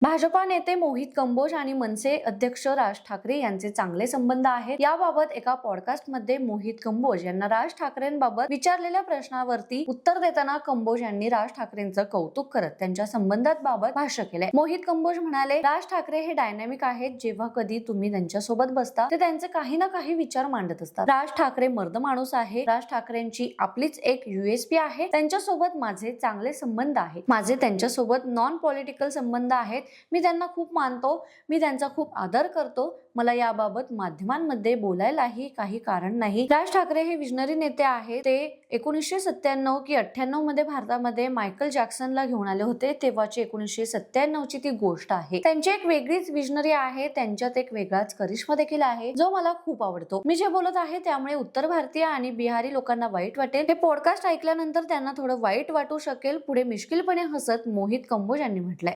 भाजपा नेते मोहित कंबोज आणि मनसे अध्यक्ष राज ठाकरे यांचे चांगले संबंध आहेत. याबाबत एका पॉडकास्टमध्ये मोहित कंबोज यांना राज ठाकरेंबाबत विचारलेल्या प्रश्नावरती उत्तर देताना कंबोज यांनी राज ठाकरेंचं कौतुक करत त्यांच्या संबंधाबाबत भाष्य केलंय. मोहित कंबोज म्हणाले, राज ठाकरे हे डायनॅमिक आहेत. जेव्हा कधी तुम्ही त्यांच्यासोबत बसता ते त्यांचे काही ना काही विचार मांडत असतात. राज ठाकरे मर्द माणूस आहे. राज ठाकरेंची आपलीच एक USP आहे. त्यांच्यासोबत माझे चांगले संबंध आहेत. माझे त्यांच्यासोबत नॉन पॉलिटिकल संबंध आहेत. मी त्यांना खूप मानतो. मी त्यांचा खूप आदर करतो. मला याबाबत माध्यमांमध्ये बोलायलाही काही कारण नाही. राज ठाकरे हे विजनरी नेते आहेत. ते 1997 की 98 मध्ये भारतामध्ये मायकल जॅक्सनला घेऊन आले होते. तेव्हाची 1997 ची ती गोष्ट आहे. त्यांची एक वेगळीच विजनरी आहे. त्यांच्यात एक वेगळाच करिश्मा देखील आहे, जो मला खूप आवडतो. मी जे बोलत आहे त्यामुळे उत्तर भारतीय आणि बिहारी लोकांना वाईट वाटेल. हे पॉडकास्ट ऐकल्यानंतर त्यांना थोडं वाईट वाटू शकेल. पुढे मिश्किलपणे हसत मोहित कंबोज यांनी म्हटलंय.